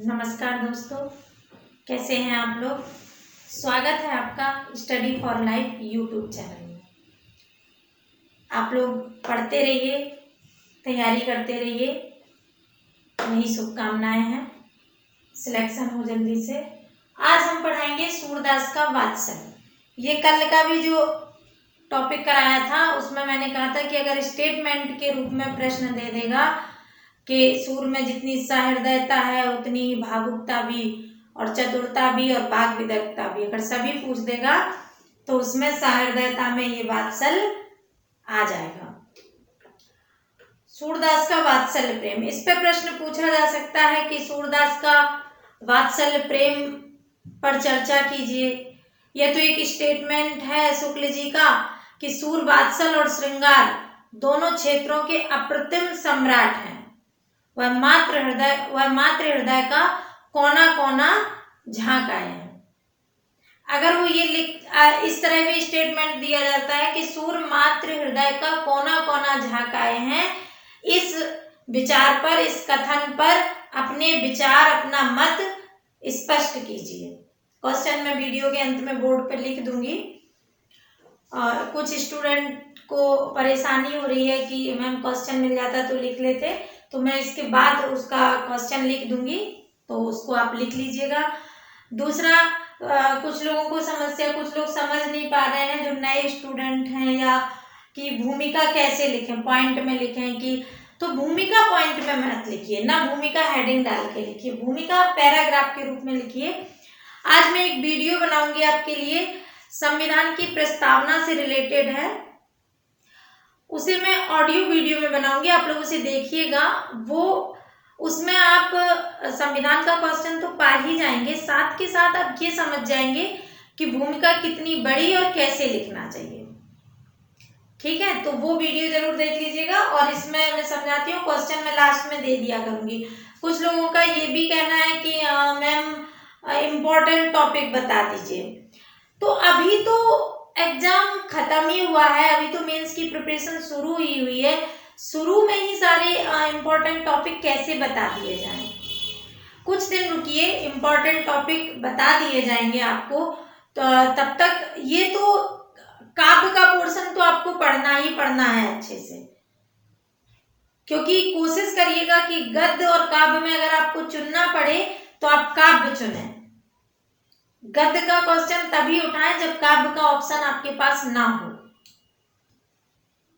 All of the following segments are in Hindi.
नमस्कार दोस्तों, कैसे हैं आप लोग। स्वागत है आपका study for life YouTube channel में। आप लोग पढ़ते रहिए, तैयारी करते रहिए, यही शुभकामनाएं हैं। सिलेक्शन हो जल्दी से। आज हम पढ़ाएंगे सूरदास का वात्सल्य। ये कल का भी जो टॉपिक कराया था उसमें मैंने कहा था कि अगर स्टेटमेंट के रूप में प्रश्न दे देगा कि सूर में जितनी सहृदयता है उतनी ही भावुकता भी और चतुरता भी और वाग विदग्धता भी, अगर सभी पूछ देगा तो उसमें सहृदयता में ये वात्सल्य आ जाएगा। सूरदास का वात्सल्य प्रेम, इस पे प्रश्न पूछा जा सकता है कि सूरदास का वात्सल्य प्रेम पर चर्चा कीजिए। यह तो एक स्टेटमेंट है शुक्ल जी का कि सूर वात्सल और श्रृंगार दोनों क्षेत्रों के अप्रतिम सम्राट हैं। वह मात्र हृदय का कोना कोना झांक आए हैं। अगर वो ये इस तरह भी स्टेटमेंट दिया जाता है कि सूर मात्र हृदय का कोना कोना झांक आए हैं, इस विचार पर, इस कथन पर अपने विचार, अपना मत स्पष्ट कीजिए। क्वेश्चन मैं वीडियो के अंत में बोर्ड पर लिख दूंगी। और कुछ स्टूडेंट को परेशानी हो रही है कि मैम क्वेश्चन मिल जाता तो लिख लेते, तो मैं इसके बाद उसका क्वेश्चन लिख दूंगी, तो उसको आप लिख लीजिएगा। दूसरा, कुछ लोगों को समस्या, कुछ लोग समझ नहीं पा रहे हैं जो नए स्टूडेंट हैं, या कि भूमिका कैसे लिखें, पॉइंट में लिखें कि, तो भूमिका पॉइंट में मत लिखिए ना, भूमिका हेडिंग डाल के लिखिए, भूमिका पैराग्राफ के रूप में लिखिए। आज मैं एक वीडियो बनाऊंगी आपके लिए, संविधान की प्रस्तावना से रिलेटेड है, उसे मैं ऑडियो वीडियो में बनाऊंगी, आप लोग उसे देखिएगा। वो उसमें आप संविधान का क्वेश्चन तो पा ही जाएंगे, साथ के साथ आप ये समझ जाएंगे कि भूमिका कितनी बड़ी और कैसे लिखना चाहिए। ठीक है, तो वो वीडियो जरूर देख लीजिएगा। और इसमें मैं समझाती हूँ, क्वेश्चन मैं लास्ट में दे दिया करूंगी। कुछ लोगों का ये भी कहना है कि मैम इम्पोर्टेंट टॉपिक बता दीजिए। तो अभी तो एग्जाम खत्म ही हुआ है, अभी तो मेंस की प्रिपरेशन शुरू ही हुई है। शुरू में ही सारे इम्पोर्टेंट टॉपिक कैसे बता दिए जाएं? कुछ दिन रुकिए, इम्पोर्टेंट टॉपिक बता दिए जाएंगे आपको। तो तब तक ये तो काव्य का पोर्शन तो आपको पढ़ना ही पढ़ना है अच्छे से, क्योंकि कोशिश करिएगा कि गद्य और काव्य में अगर आपको चुनना पड़े तो आप काव्य चुनें। गद्य का क्वेश्चन तभी उठाएं जब काव्य का ऑप्शन आपके पास ना हो।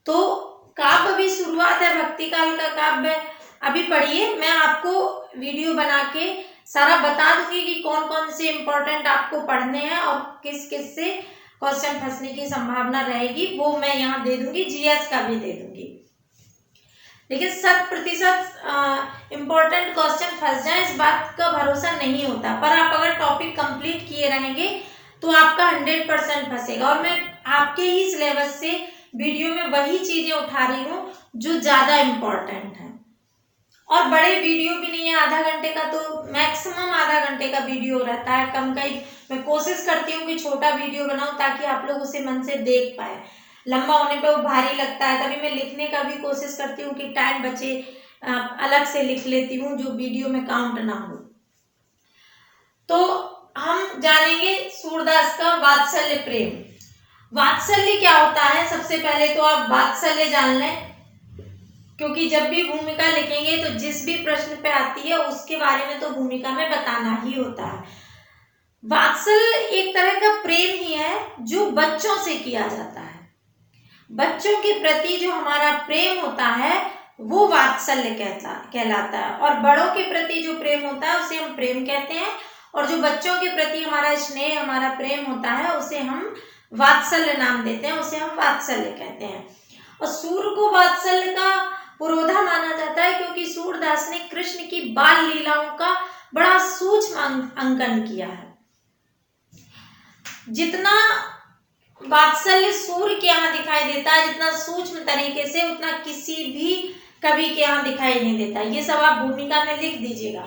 तो काव्य भी शुरुआत है, भक्ति काल का काव्य अभी पढ़िए। मैं आपको वीडियो बना के सारा बता दूंगी कि कौन कौन से इंपॉर्टेंट आपको पढ़ने हैं और किस किस से क्वेश्चन फंसने की संभावना रहेगी, वो मैं यहाँ दे दूंगी। जीएस का भी दे दूंगी, लेकिन 100% इम्पोर्टेंट क्वेश्चन फंस जाए इस बात का भरोसा नहीं होता। पर आप अगर टॉपिक कंप्लीट किए रहेंगे तो आपका 100% फंसेगा। और मैं आपके ही सिलेबस से वीडियो में वही चीजें उठा रही हूँ जो ज्यादा इम्पोर्टेंट है। और बड़े वीडियो भी नहीं है, आधा घंटे का, तो मैक्सिमम आधा घंटे का वीडियो रहता है, कम का ही। मैं कोशिश करती हूँ कि छोटा वीडियो बनाऊं ताकि आप लोग उसे मन से देख पाए। लंबा होने पे वो भारी लगता है, तभी मैं लिखने का भी कोशिश करती हूँ कि टाइम बचे, अलग से लिख लेती हूँ जो वीडियो में काउंट ना हो। तो हम जानेंगे सूरदास का वात्सल्य प्रेम। वात्सल्य क्या होता है, सबसे पहले तो आप वात्सल्य जान लें, क्योंकि जब भी भूमिका लिखेंगे तो जिस भी प्रश्न पे आती है उसके बारे में तो भूमिका में बताना ही होता है। वात्सल्य एक तरह का प्रेम ही है जो बच्चों से किया जाता है। बच्चों के प्रति जो हमारा प्रेम होता है वो वात्सल्य कहलाता है। और बड़ों के प्रति जो प्रेम होता है उसे हम प्रेम कहते हैं। और जो बच्चों के प्रति हमारा स्नेह, हमारा प्रेम होता है उसे हम वात्सल्य नाम देते हैं, उसे हम वात्सल्य कहते हैं। और सूर को वात्सल्य का पुरोधा माना जाता है क्योंकि सूरदास ने कृष्ण की बाल लीलाओं का बड़ा सूक्ष्म अंकन किया है। जितना वात्सल्य सूर्य के यहाँ दिखाई देता है, जितना सूक्ष्म तरीके से, उतना किसी भी कवि के यहाँ दिखाई नहीं देता। ये सब आप भूमिका में लिख दीजिएगा।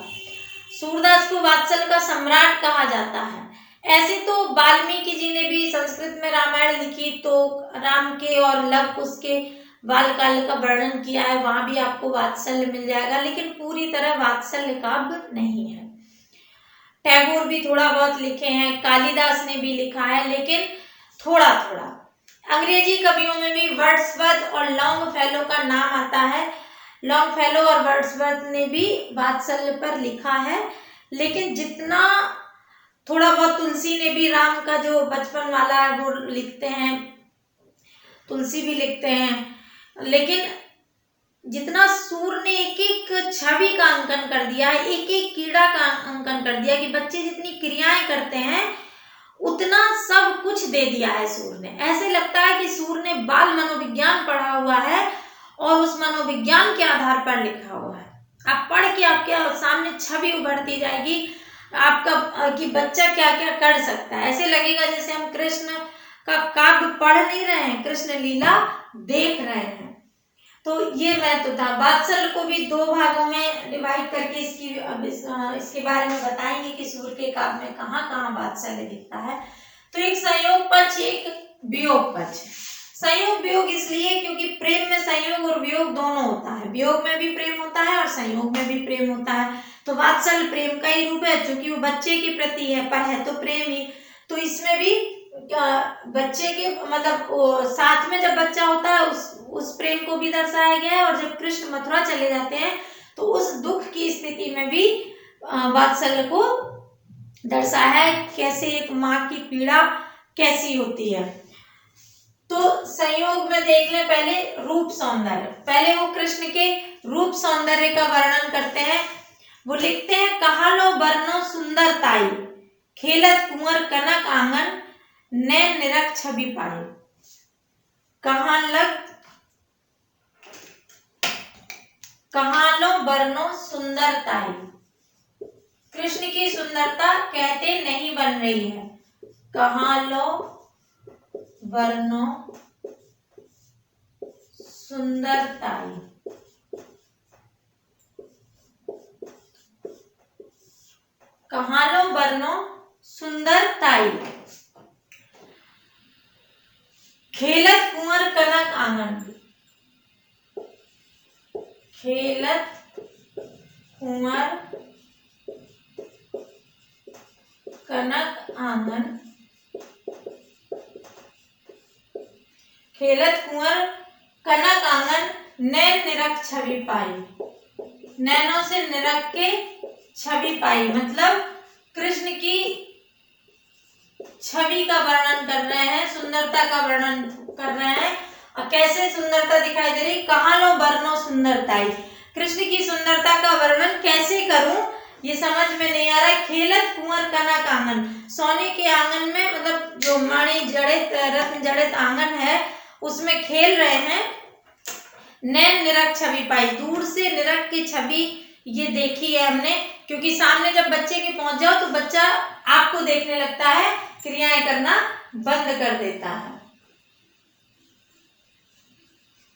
सूरदास को वात्सल्य का सम्राट कहा जाता है। ऐसे तो वाल्मीकि जी ने भी संस्कृत में रामायण लिखी, तो राम के और लव कुश के बाल काल का वर्णन किया है, वहां भी आपको वात्सल्य मिल जाएगा, लेकिन पूरी तरह वात्सल्य काव्य नहीं है। टैगोर भी थोड़ा बहुत लिखे हैं, कालिदास ने भी लिखा है, लेकिन थोड़ा थोड़ा। अंग्रेजी कवियों में भी वर्ड्सवर्थ और लॉन्गफेलो का नाम आता है। लॉन्गफेलो और वर्ड्सवर्थ ने भी वात्सल्य पर लिखा है, लेकिन जितना थोड़ा बहुत तुलसी ने भी राम का जो बचपन वाला है वो लिखते हैं, तुलसी भी लिखते हैं, लेकिन जितना सूर ने एक एक छवि का अंकन कर दिया है, एक एक कीड़ा का अंकन कर दिया कि बच्चे जितनी क्रियाएं करते हैं उतना सब कुछ दे दिया है सूर ने। ऐसे लगता है कि सूर ने बाल मनोविज्ञान पढ़ा हुआ है और उस मनोविज्ञान के आधार पर लिखा हुआ है। आप पढ़ के आपके सामने छवि उभरती जाएगी आपका कि बच्चा क्या क्या कर सकता है। ऐसे लगेगा जैसे हम कृष्ण का काव्य पढ़ नहीं रहे हैं, कृष्ण लीला देख रहे हैं। तो ये महत्व था। वात्सल्य को भी दो भागों में डिवाइड करके इसके बारे में बताएंगे कि सूर के काव्य में कहाँ कहाँ वात्सल्य दिखता है। तो एक संयोग पक्ष, एक वियोग पक्ष। संयोग वियोग इसलिए क्योंकि प्रेम में संयोग और वियोग दोनों होता है। वियोग में भी प्रेम होता है और संयोग में भी प्रेम होता है। तो वात्सल्य प्रेम का ही रूप है, क्योंकि वो बच्चे के प्रति है, पर है तो प्रेम ही। तो इसमें भी बच्चे के मतलब साथ में जब बच्चा होता है उस प्रेम को भी दर्शाया गया है, और जब कृष्ण मथुरा चले जाते हैं तो उस दुख की स्थिति में भी वात्सल्य को दर्शाया है, कैसे एक माँ की पीड़ा कैसी होती है। तो संयोग में देख ले पहले रूप सौंदर्य। पहले वो कृष्ण के रूप सौंदर्य का वर्णन करते हैं। वो लिखते हैं, कहा लो बरनो सुंदर ताई, खेलत कुंवर कनक आंगन, नैन निरख छवि पाई। कहाँ लो बरनो सुंदरताई। कृष्ण की सुंदरता कहते नहीं बन रही है। कहाँ लो बरनो सुंदरताई। कहाँ लो बरनो सुंदरताई, खेलत कुंवर कनक आंगन। खेलत कुंवर कनक आंगन, खेलत कुंवर कनक आंगन, नैन निरख छवि पाई। नैनों से निरख के छवि पाई, मतलब कृष्ण की छवि का वर्णन कर रहे हैं, सुंदरता का वर्णन कर रहे हैं। और कैसे सुंदरता दिखाई दे रही, कहाँ लो बरनो सुंदरताई। कृष्ण की सुंदरता का वर्णन कैसे करूं ये समझ में नहीं आ रहा है। खेलत कुंवर कनक आंगन, सोने के आंगन में, मतलब जो मणि जड़ित रत्न जड़ित आंगन है उसमें खेल रहे हैं। नैन निरख छवि पाई, दूर से निरख की छवि ये देखी है हमने, क्योंकि सामने जब बच्चे के पहुंच जाओ तो बच्चा आपको देखने लगता है, क्रियाएं करना बंद कर देता है।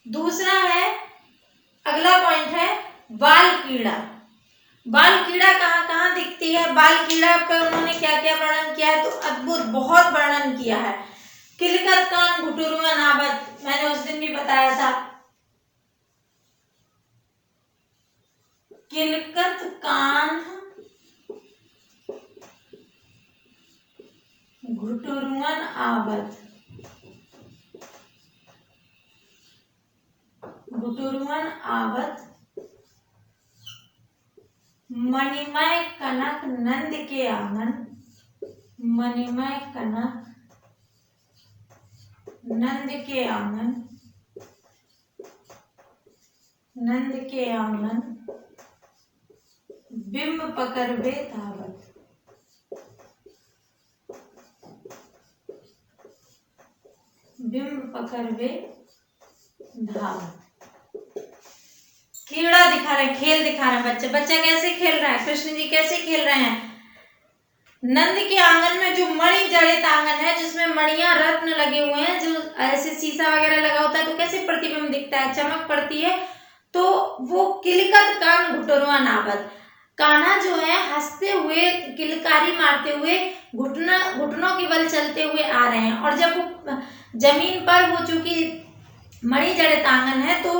दूसरा है, अगला पॉइंट है बाल कीड़ा। बाल कीड़ा कहाँ कहाँ दिखती है, बाल कीड़ा पे उन्होंने क्या क्या वर्णन किया है, तो अद्भुत बहुत वर्णन किया है। किलकत कान घुटुरुआ नाबत, मैंने उस दिन भी बताया था। किलकत कान घुटुरुअन आवत, घुटुरुअन आवत, मणिमय कनक नंद के आंगन। मणिमय कनक नंद के आंगन, नंद के आंगन, बिंब पकड़वे धावत। बिंब पकड़वे धावत। कीड़ा दिखा रहे, खेल दिखा रहे हैं। बच्चा कैसे खेल रहा है, कृष्ण जी कैसे खेल रहे हैं। नंद के आंगन में जो मणि जड़ित आंगन है, जिसमें मणियां रत्न लगे हुए हैं, जो ऐसे शीशा वगैरह लगा होता है तो कैसे प्रतिबिंब दिखता है, चमक पड़ती है। तो वो किलकत कान घुटुरुआ नाबत, कान्हा जो है हंसते हुए, किलकारी मारते हुए, घुटनों के बल चलते हुए आ रहे हैं। और जब वो जमीन पर, वो चूंकि मणि जड़ित आंगन है तो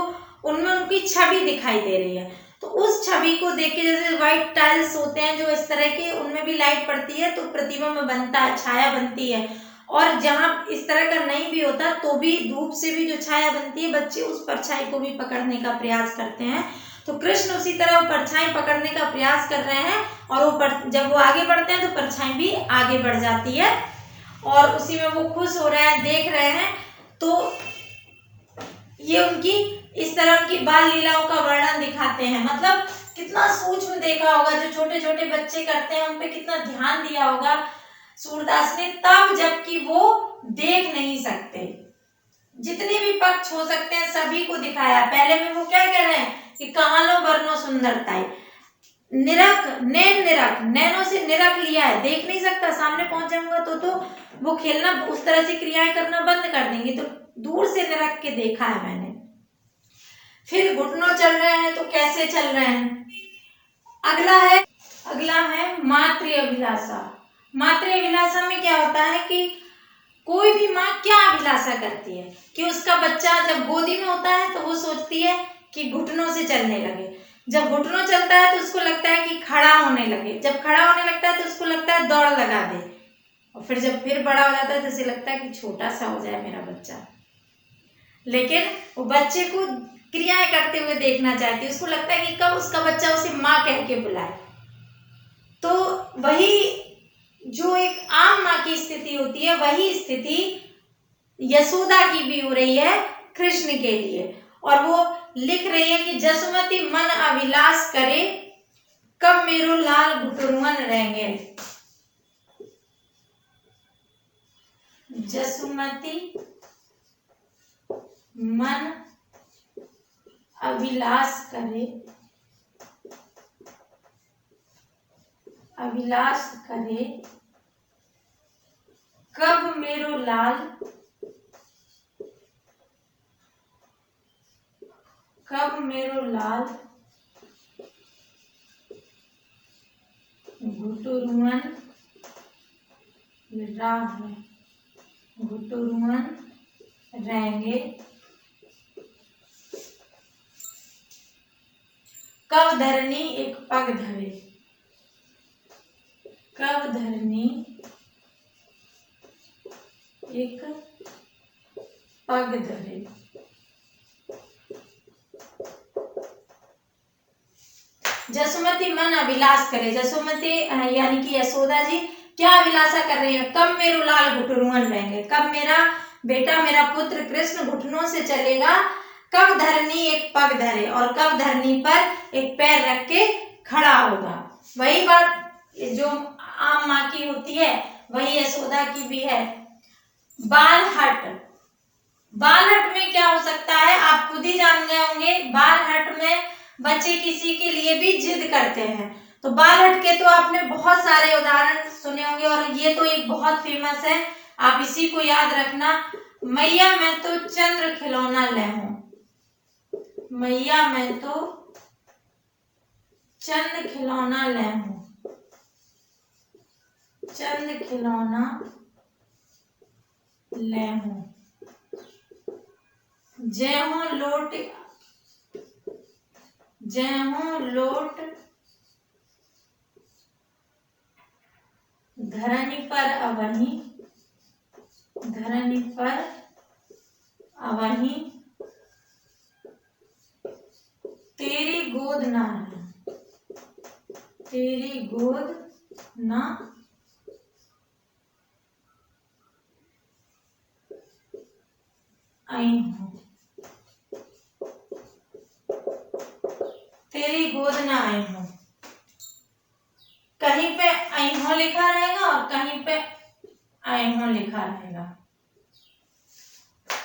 उनमें उनकी छवि दिखाई दे रही है। तो उस छवि को देख के, जैसे व्हाइट टाइल्स होते हैं जो इस तरह के, उनमें भी लाइट पड़ती है तो प्रतिबिंब बनता है, छाया बनती है। और जहाँ इस तरह का नहीं भी होता तो भी धूप से भी जो छाया बनती है, बच्चे उस परछाई को भी पकड़ने का प्रयास करते हैं। तो कृष्ण उसी तरह वो परछाई पकड़ने का प्रयास कर रहे हैं, और वो जब वो आगे बढ़ते हैं तो परछाई भी आगे बढ़ जाती है, और उसी में वो खुश हो रहे हैं, देख रहे हैं। तो ये उनकी इस तरह की बाल लीलाओं का वर्णन दिखाते हैं। मतलब कितना सूक्ष्म देखा होगा, जो छोटे छोटे बच्चे करते हैं उन पे कितना ध्यान दिया होगा सूरदास ने, तब जबकि वो देख नहीं सकते। जितने भी पक्ष हो सकते हैं सभी को दिखाया। पहले में वो क्या कह रहे हैं कि कहाँ लो वर्णो सुंदरताई, निरख, नैन निरख, नैनों से निरख लिया है, देख नहीं सकता, सामने पहुंच जाऊंगा तो वो खेलना, उस तरह से क्रियाएं करना बंद कर देंगे, तो दूर से निरख के देखा है मैंने। फिर घुटनों चल रहे हैं तो कैसे चल रहे हैं। अगला है मातृ अभिलाषा। मातृ अभिलाषा में क्या होता है कि कोई भी माँ क्या अभिलाषा करती है कि उसका बच्चा जब गोदी में होता है तो वो सोचती है कि घुटनों से चलने लगे। जब घुटनों चलता है तो उसको लगता है कि खड़ा होने लगे। जब खड़ा होने लगता है तो उसको लगता है दौड़ लगा दे। और फिर जब फिर बड़ा हो जाता है तो उसे लगता है कि छोटा सा हो जाए मेरा बच्चा। लेकिन वो बच्चे को क्रियाएं करते हुए देखना चाहती है। उसको लगता है कि कब उसका बच्चा उसे माँ कह के बुलाए। तो वही जो एक आम माँ की स्थिति होती है, वही स्थिति यशोदा की भी हो रही है कृष्ण के लिए। और वो लिख रही है कि जसुमती मन अभिलाष करे, कब मेरो लाल घुटुरुअन रहेंगे। जसुमती मन अभिलाष करे, अभिलाष करे, कब मेरो लाल, कब मेरो लाल घुटुरुअन घुटुरुअन रहेंगे। कब धरनी एक पग धरे, कब धरनी एक पग धरे। जसुमती मन अभिलाष करे। जसुमती यानी कि यशोदा जी क्या अभिलाषा कर रही है, कब मेरो लाल घुटुरुअन रहेंगे, कब मेरा बेटा, मेरा पुत्र कृष्ण घुटनों से चलेगा, कब धरनी एक पग धरे, और कब धरनी पर एक पैर रख के खड़ा होगा। वही बात जो आम माँ की होती है वही यशोदा की भी है। बालहट, बालहट में क्या हो सकता है आप खुद ही जान गए होंगे। बालहट में बच्चे किसी के लिए भी जिद करते हैं। तो बालहट के तो आपने बहुत सारे उदाहरण सुने होंगे, और ये तो एक बहुत फेमस है, आप इसी को याद रखना। मैया मैं तो चंद्र खिलौना ले हूं, मैया मैं तो चंद खिलौना ले हूं, चंद खिलौना ले हूं। जय हो लोट, जय हो लोट धरनी पर अवनी, धरनी पर अवनी, तेरी गोद ना है, तेरी गोद ना आई हूं, तेरी गोद ना आई हूं। कहीं पे आई हूं लिखा रहेगा और कहीं पे आई हूं लिखा रहेगा।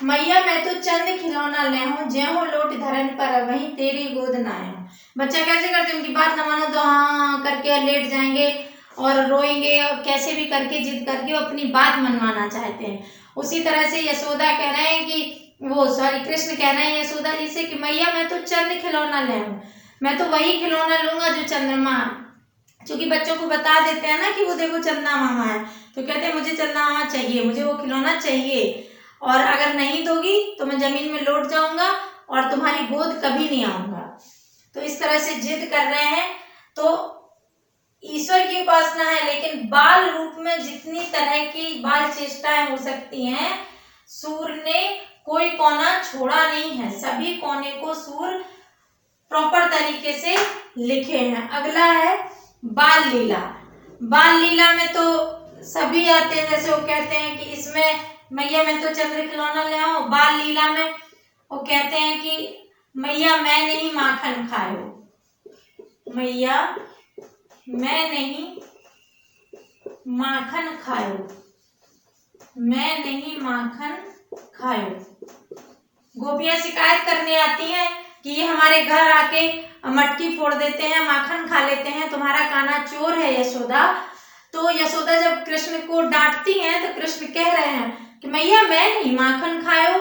मैया मैं तो चंद खिलौना ले हूं, जय हो लोट धरन पर वही तेरी गोद ना आई हूं। बच्चा कैसे करते हैं, उनकी बात न मानो तो हाँ करके लेट जाएंगे और रोएंगे, और कैसे भी करके जिद करके वो अपनी बात मनवाना चाहते हैं। उसी तरह से यशोदा कह रहे हैं कि कृष्ण कह रहे हैं यशोदा जी से कि मैया मैं तो चंद खिलौना ले हूं, मैं तो वही खिलौना लूंगा जो चंद्रमा, क्योंकि बच्चों को बता देते हैं ना कि वो देखो चंदा मामा है, तो कहते हैं मुझे चंदा मामा चाहिए, मुझे वो खिलौना चाहिए, और अगर नहीं दोगी तो मैं जमीन में लौट जाऊंगा और तुम्हारी गोद कभी नहीं आऊंगा। तो इस तरह से जिद कर रहे हैं। तो ईश्वर की उपासना है, लेकिन बाल रूप में जितनी तरह की बाल चेष्टाएं हो सकती हैं, सूर्य ने कोई कोना छोड़ा नहीं है, सभी कोने को सूर्य प्रॉपर तरीके से लिखे हैं। अगला है बाल लीला। बाल लीला में तो सभी आते हैं, जैसे वो कहते हैं कि इसमें मैया मैं तो चंद्र खिलौना ले आओ। बाल लीला में वो कहते हैं कि मैया मैं नहीं माखन खायो, मैया मैं नहीं माखन खायो, मैं नहीं माखन खायो। गोपियां शिकायत करने आती हैं कि ये हमारे घर आके मटकी फोड़ देते हैं, माखन खा लेते हैं, तुम्हारा कान्हा चोर है यशोदा। तो यशोदा जब कृष्ण को डांटती हैं तो कृष्ण कह रहे हैं कि मैया मैं नहीं माखन खायो,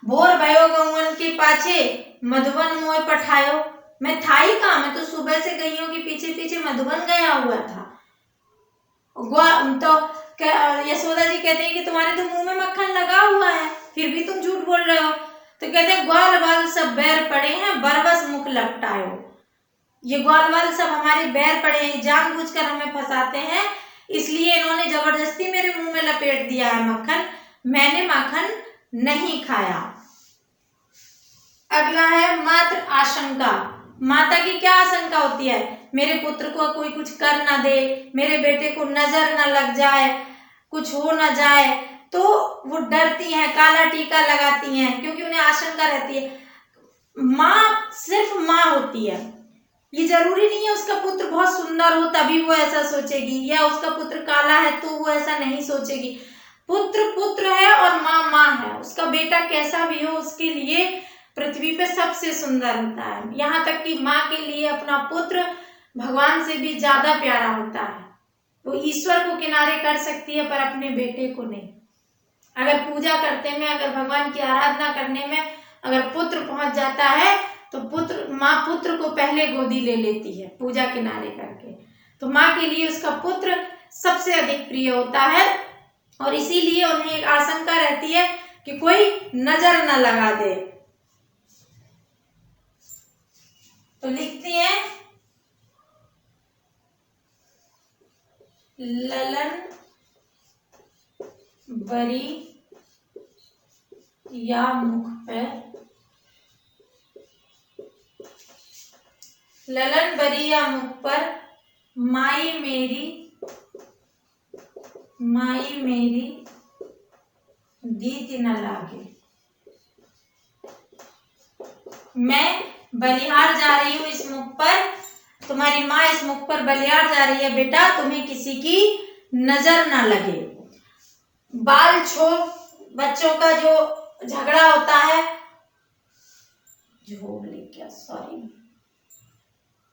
भोर भयो गौवन के पाछे मधुबन मोय पठायो। मैं था ही कहाँ, मैं तो सुबह से गईयों के पीछे पीछे मधुबन गया हुआ था। तो यशोदा जी कहते हैं कि तुम्हारे तो मुंह में मक्खन लगा हुआ है, फिर भी तुम झूठ बोल रहे हो। तो कहते हैं ग्वाल बाल सब बैर पड़े हैं, बरबस मुख लपटायो। ये ग्वाल बाल सब हमारे बैर पड़े हैं, जानबूझकर हमें फंसाते हैं, इसलिए इन्होंने जबरदस्ती मेरे मुंह में लपेट दिया है मक्खन, मैंने माखन नहीं खाया। अगला है मात्र आशंका। माता की क्या आशंका होती है? मेरे पुत्र को कोई कुछ कर ना दे, मेरे बेटे को नजर ना लग जाए, कुछ हो ना जाए, तो वो डरती हैं, काला टीका लगाती हैं, क्योंकि उन्हें आशंका रहती है। माँ सिर्फ माँ होती है, ये जरूरी नहीं है उसका पुत्र बहुत सुंदर हो तभी वो ऐसा सोचेगी, या उसका पुत्र काला है तो वो ऐसा नहीं सोचेगी। पुत्र पुत्र है और माँ माँ है, उसका बेटा कैसा भी हो उसके लिए पृथ्वी पे सबसे सुंदर होता है। यहाँ तक कि माँ के लिए अपना पुत्र भगवान से भी ज्यादा प्यारा होता है। वो ईश्वर को किनारे कर सकती है पर अपने बेटे को नहीं। अगर पूजा करते में, अगर भगवान की आराधना करने में अगर पुत्र पहुंच जाता है तो माँ पुत्र को पहले गोदी ले लेती है पूजा किनारे करके। तो माँ के लिए उसका पुत्र सबसे अधिक प्रिय होता है, और इसीलिए उन्हें एक आशंका रहती है कि कोई नजर न लगा दे। तो लिखती हैं ललन बरी या मुख पे, ललन बरी या मुख पर माई मेरी दीति न लागे। मैं बलिहार जा रही हूँ इस मुख पर, तुम्हारी माँ इस मुख पर बलिहार जा रही है बेटा, तुम्हें किसी की नजर ना लगे। बाल छोड़ बच्चों का जो झगड़ा होता है,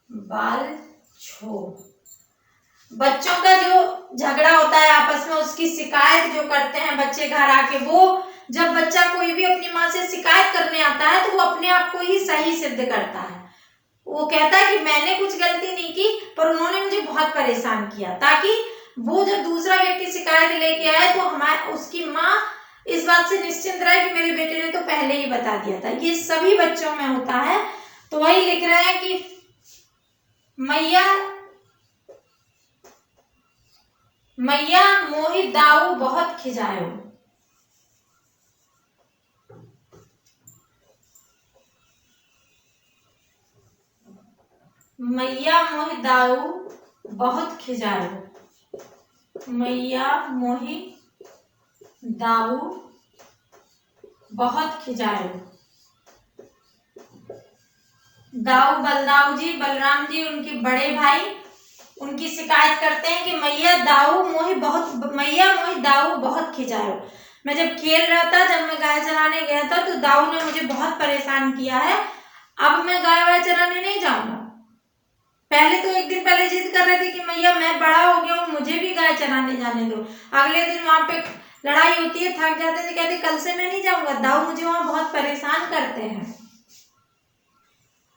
बाल छोड़ बच्चों का जो झगड़ा होता है आपस में, उसकी शिकायत जो करते हैं बच्चे घर आके, वो जब बच्चा कोई भी अपनी माँ से शिकायत करने आता है तो वो अपने आप को ही सही सिद्ध करता है। वो कहता है कि मैंने कुछ गलती नहीं की पर उन्होंने मुझे बहुत परेशान किया, ताकि वो जब दूसरा व्यक्ति शिकायत लेके आए तो उसकी माँ इस बात से निश्चिंत रहे कि मेरे बेटे ने तो पहले ही बता दिया था। ये सभी बच्चों में होता है। तो वही लिख रहे हैं कि मैया मोहि दाऊ बहुत खिजायो। मैया मोहि दाऊ बहुत खिजायो, मैया मोहि दाऊ बहुत खिजायो। दाऊ बलदाऊ जी, बलराम जी उनके बड़े भाई, उनकी शिकायत करते हैं कि मैया मोहि दाऊ बहुत खिजायो। मैं जब खेल रहा था, जब मैं गाय चराने गया था तो दाऊ ने मुझे बहुत परेशान किया है, अब मैं गाय वाय चराने नहीं जाऊंगा। पहले तो एक दिन पहले जिद कर रहे थे कि मैया मैं बड़ा हो गया हूँ, मुझे भी गाय चराने जाने दो। अगले दिन वहां पे लड़ाई होती है, थक जाते थे, कहते कल से मैं नहीं जाऊंगा, दाऊ मुझे वहां बहुत परेशान करते हैं।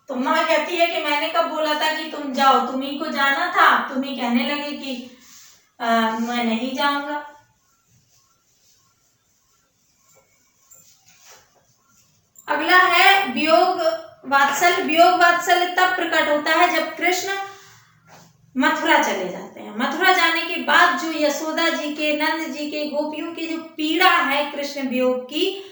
तो माँ कहती है कि मैंने कब बोला था कि तुम जाओ, तुम्ही को जाना था, तुम ही कहने लगे कि मैं नहीं जाऊंगा। अगला है वियोग वात्सल्य, वियोग वात्सल्य तब प्रकट होता है जब कृष्ण मथुरा चले जाते हैं। मथुरा जाने के बाद जो यशोदा जी के, नंद जी के, गोपियों की जो पीड़ा है कृष्ण वियोग की,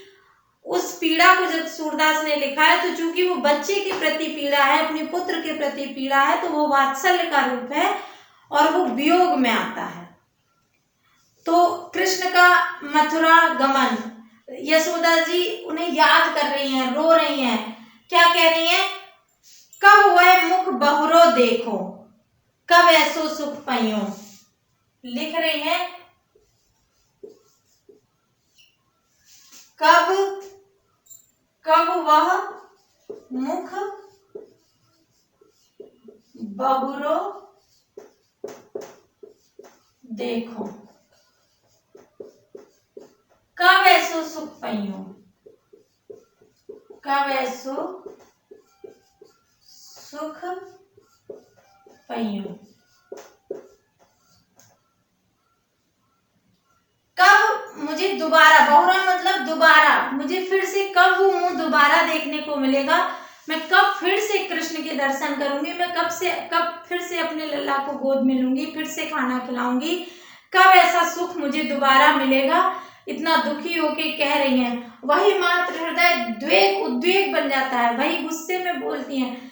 उस पीड़ा को जब सूरदास ने लिखा है तो चूंकि वो बच्चे के प्रति पीड़ा है, अपने पुत्र के प्रति पीड़ा है, तो वो वात्सल्य का रूप है और वो वियोग में आता है। तो कृष्ण का मथुरा गमन, यशोदा जी उन्हें याद कर रही हैं, रो रही हैं, क्या कह रही हैं? कब वह मुख बहुरो देखो, कब ऐसो सुख पाइयो। लिख रही हैं कब वह मुख बहुरो देखो, कब ऐसो सुख पाइयो, कब ऐसो सुख पाइयो। कब मुझे दोबारा, बहुरा मतलब दोबारा, मुझे फिर से कब वो मुंह दोबारा देखने को मिलेगा, मैं कब फिर से कृष्ण के दर्शन करूंगी, मैं कब फिर से अपने लल्ला को गोद में लूंगी, फिर से खाना खिलाऊंगी, कब ऐसा सुख मुझे दोबारा मिलेगा, इतना दुखी होके कह रही हैं। वही मात्र हृदय द्वेग उद्वेग बन जाता है, वही गुस्से में बोलती हैं।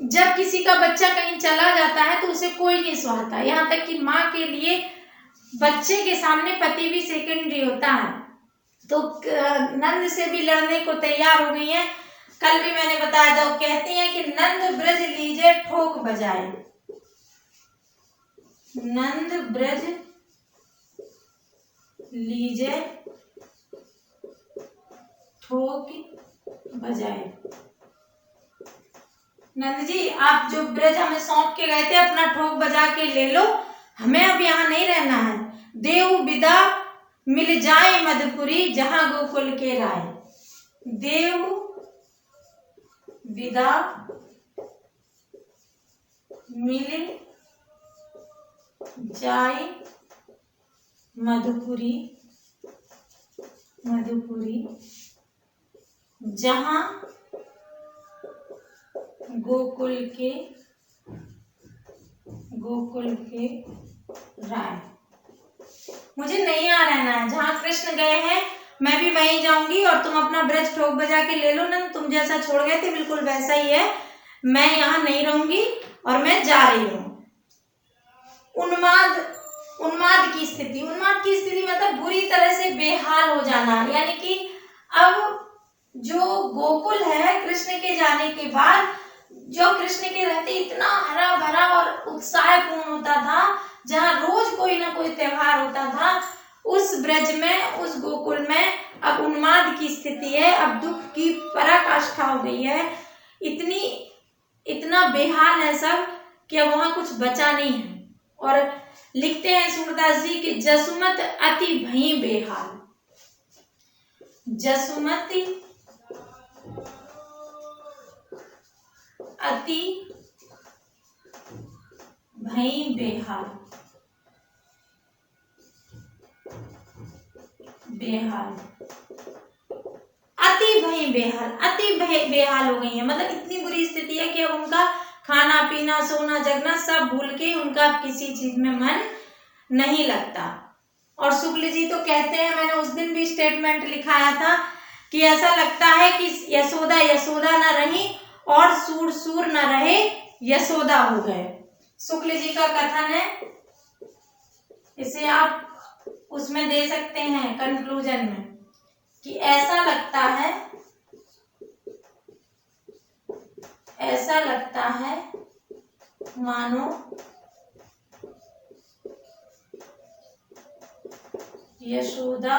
जब किसी का बच्चा कहीं चला जाता है तो उसे कोई नहीं सुहाता, यहाँ तक कि माँ के लिए बच्चे के सामने पति भी सेकेंडरी होता है। तो नंद से भी लड़ने को तैयार हो गई हैं। कल भी मैंने बताया था, वो कहती हैं कि नंद ब्रज लीजे ठोक बजाए, नंद ब्रज लीजे ठोक बजाए। नंद जी, आप जो ब्रज हमें सौंप के गए थे, अपना ठोक बजा के ले लो, हमें अब यहाँ नहीं रहना है। देव विदा मिल जाए मधुपुरी, जहां गोकुल के राय। देव विदा मिल जाए मधुपुरी, मधुपुरी जहां गोकुल के राय। मुझे नहीं आ रहना है, जहाँ कृष्ण गए हैं मैं भी वहीं जाऊंगी और तुम अपना ब्रज ठोक बजा के ले लो ना, तुम जैसा छोड़ गए थे बिल्कुल वैसा ही है, मैं यहाँ नहीं रहूंगी और मैं जा रही हूँ। उन्माद की स्थिति, मतलब बुरी तरह से बेहाल हो जाना, यानी कि अब जो गोकुल है कृष्ण के जाने के बाद, जो कृष्ण के रहते इतना हरा भरा और उत्साहपूर्ण होता था, जहाँ रोज कोई ना कोई त्योहार होता था, उस ब्रज में, उस गोकुल में अब उन्माद की स्थिति है, अब दुख की पराकाष्ठा हो गई है, इतना बेहाल है सब कि अब वहां कुछ बचा नहीं है। और लिखते हैं सूरदास जी कि जसुमत अति भई बेहाल, जसुमति अति भई बेहाल, अति भई बेहाल हो गई है, मतलब इतनी बुरी स्थिति है कि अब उनका खाना पीना सोना जगना सब भूल के उनका किसी चीज में मन नहीं लगता। और शुक्ल जी तो कहते हैं, मैंने उस दिन भी स्टेटमेंट लिखाया था कि ऐसा लगता है कि यशोदा यशोदा न रही और सूर सूर न रहे, यशोदा हो गए। शुक्ल जी का कथन है, इसे आप उसमें दे सकते हैं कंक्लूजन में, कि ऐसा लगता है मानो यशोदा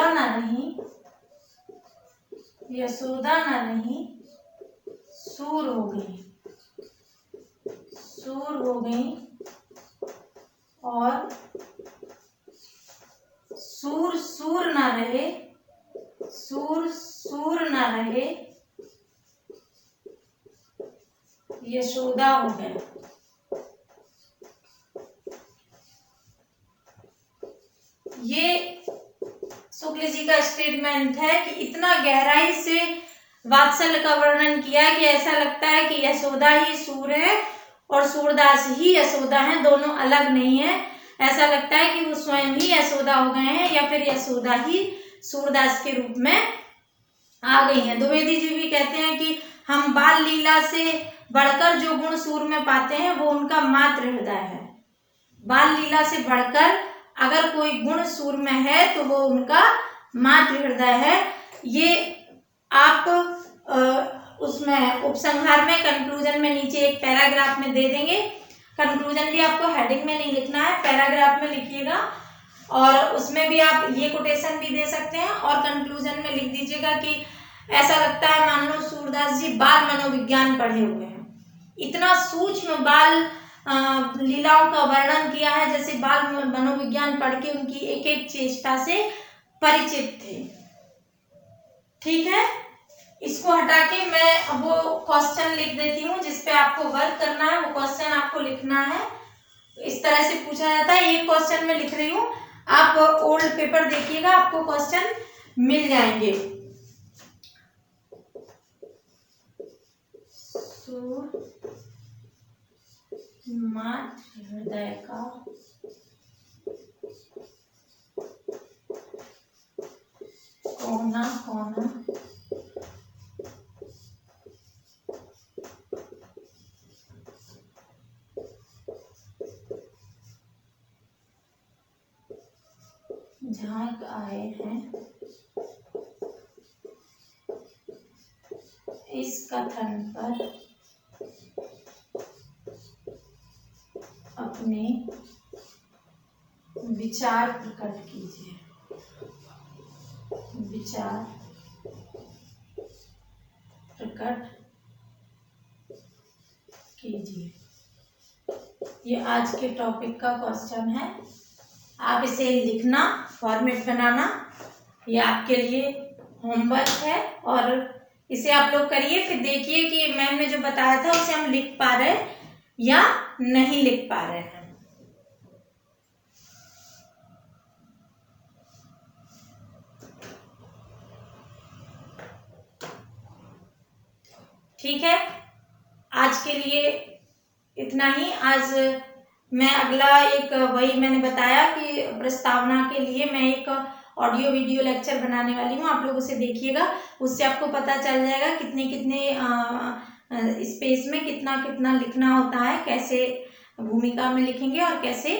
न रही, सूर हो गई और सूर न रहे, यशोदा हो गए। ये शुक्ल जी का स्टेटमेंट है कि इतना गहराई से वात्सल्य का वर्णन किया कि ऐसा लगता है कि यशोदा ही सूर है और सूरदास ही यशोदा है, दोनों अलग नहीं है। ऐसा लगता है कि वो स्वयं ही यशोदा हो गए हैं या फिर यशोदा ही सूरदास के रूप में आ गई हैं। द्विवेदी जी भी कहते हैं कि हम बाल लीला से बढ़कर जो गुण सूर में पाते हैं वो उनका मातृ हृदय है। बाल लीला से बढ़कर अगर कोई गुण सूर में है तो वो उनका मातृ हृदय है। ये आप उसमें उपसंहार में कंक्लूजन में नीचे एक पैराग्राफ में दे देंगे। कंक्लूजन भी आपको हेडिंग में नहीं लिखना है, पैराग्राफ में लिखिएगा और उसमें भी आप ये कोटेशन भी दे सकते हैं और कंक्लूजन में लिख दीजिएगा कि ऐसा लगता है मान लो सूरदास जी बाल मनोविज्ञान पढ़े हुए हैं। इतना सूक्ष्म बाल लीलाओं का वर्णन किया है जैसे बाल मनोविज्ञान पढ़ के उनकी एक एक चेष्टा से परिचित थे। ठीक है, इसको हटा के मैं वो क्वेश्चन लिख देती हूँ जिसपे आपको वर्क करना है। वो क्वेश्चन आपको लिखना है, इस तरह से पूछा जाता है। एक क्वेश्चन में लिख रही हूँ, आप ओल्ड पेपर देखिएगा, आपको क्वेश्चन मिल जाएंगे। मातृ हृदय का कोना कोना झांक आए हैं, इस कथन पर अपने विचार प्रकट कीजिए। विचार प्रकट कीजिए। ये आज के टॉपिक का क्वेश्चन है। आप इसे लिखना, फॉर्मेट बनाना, ये आपके लिए होमवर्क है और इसे आप लोग करिए। फिर देखिए कि मैम ने जो बताया था उसे हम लिख पा रहे हैं या नहीं लिख पा रहे हैं। ठीक है, आज के लिए इतना ही। आज मैं अगला एक वही मैंने बताया कि प्रस्तावना के लिए मैं एक ऑडियो वीडियो लेक्चर बनाने वाली हूँ। आप लोग उसे देखिएगा, उससे आपको पता चल जाएगा कितने कितने स्पेस में कितना कितना लिखना होता है, कैसे भूमिका में लिखेंगे और कैसे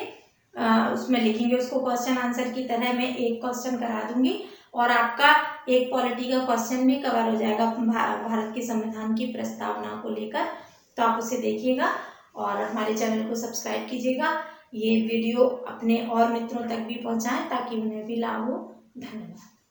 उसमें लिखेंगे। उसको क्वेश्चन आंसर की तरह मैं एक क्वेश्चन करा दूंगी और आपका एक पॉलिटी का क्वेश्चन भी कवर हो जाएगा भारत के संविधान की प्रस्तावना को लेकर। तो आप उसे देखिएगा और हमारे चैनल को सब्सक्राइब कीजिएगा। ये वीडियो अपने और मित्रों तक भी पहुंचाएं ताकि उन्हें भी लाभ हो। धन्यवाद।